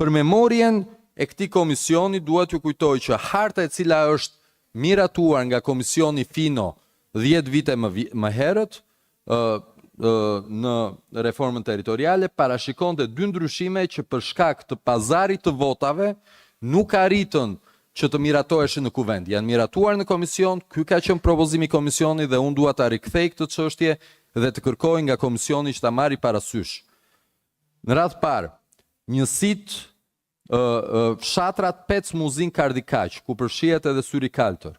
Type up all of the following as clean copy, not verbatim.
Për memorien e këtij komisioni duhet ju kujtoj që harta e cila është miratuar nga komisioni Fino 10 vite më herët në reformën territoriale parashikonte dy ndryshime që për shkak të pazarit të votave nuk arritën që të miratoheshin në kuvend. Janë miratuar në komision, ky ka qenë propozimi i komisionit dhe unë dua ta rikthej këtë çështje dhe të kërkoj nga komisioni që ta marrë parasysh. Në radhë parë, njësitë fshatrat Pec Muzin Kardikaq, ku përfshihet edhe Syri Kaltër,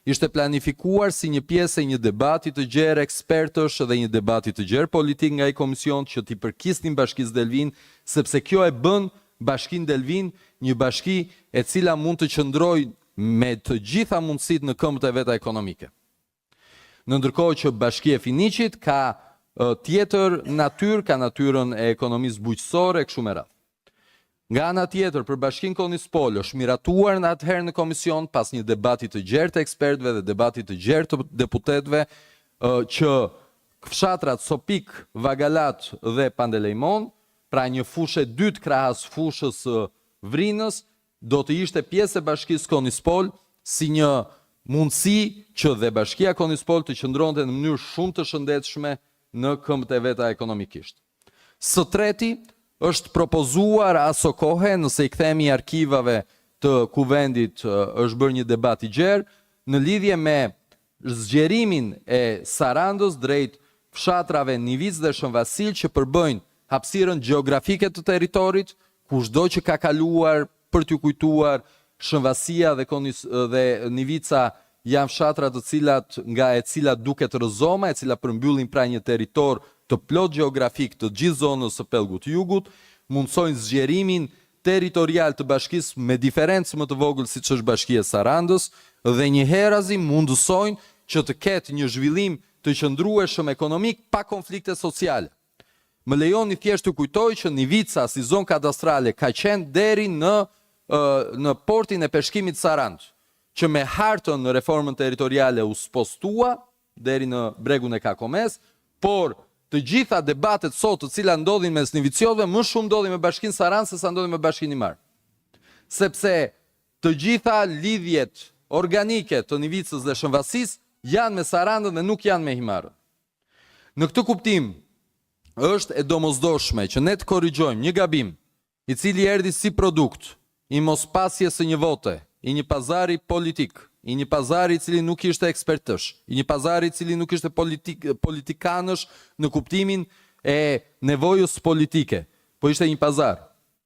ishte planifikuar si një pjesë e një debati të gjerë ekspertësh dhe një debati të gjerë politik nga i komision që t'i përkisnin Bashkisë Delvin, sepse kjo e bën Bashkinë Delvin një bashki e cila mund të qëndrojë me të gjitha mundësitë në këmbët e veta ekonomike. Në ndërkohë që Bashkia e Finiqit ka tjetër natyrë, ka natyrën e ekonomisë bujqësore e kështu me radhë. Nga ana tjetër, për Bashkinë Konispol është miratuar në atëherë në komision pas një debati të gjerë të ekspertëve dhe debati të gjerë të deputetëve që fshatrat Sopik, Vagalat dhe Pandelejmon, pra një fushë e dytë krahas fushës Vrinës, do të ishte pjesë e Bashkisë Konispol si një mundësi që dhe Bashkia Konispol të qëndronte në mënyrë shumë të shëndetshme në këmbët e veta ekonomikisht. Së treti, është propozuar aso kohe, nëse i kthemi arkivave të kuvendit, është bërë një debat i gjerë, në lidhje me zgjerimin e Sarandës drejt fshatrave Nivic dhe Shënvasil që përbëjnë hapësirën gjeografike të territorit, kushdo që ka kaluar për t'ju kujtuar, Shënvasia dhe Nivica janë fshatra të cilat nga e cilat duket rëzoma, e cilat përmbyllin pra një territor të plot gjeografik të gjithë zonës së Pellgut Jugut, mundsojnë zgjerimin territorial të bashkisë me diferencë më të vogël siç është Bashkia e Sarandës dhe njëherëzi mundësojnë që të ketë një zhvillim të qëndrueshëm ekonomik pa konflikte sociale. Më lejoni thjesht të kujtoj që Nivica si zonë kadastrale ka qenë deri në portin e peshkimit Sarandë, që me hartën në reformën territoriale u spostua deri në bregun e Kakomes, por të gjitha debatet sot të cilat ndodhin mes Niviciotëve më shumë ndodhin me Bashkinë Sarandë se sa ndodhin me Bashkinë Imar. Sepse të gjitha lidhjet organike të Nivicës dhe Shënvasisë janë me Sarandën dhe nuk janë me Himarën. Në këtë kuptim, është e domosdoshme që ne të korrigjojmë një gabim i cili erdhi si produkt i mospasjes së një vote, i një pazari politik, i një pazari i cili nuk ishte ekspertësh, i një pazari i cili nuk ishte politikanësh në kuptimin e nevojës politike, po ishte një pazar.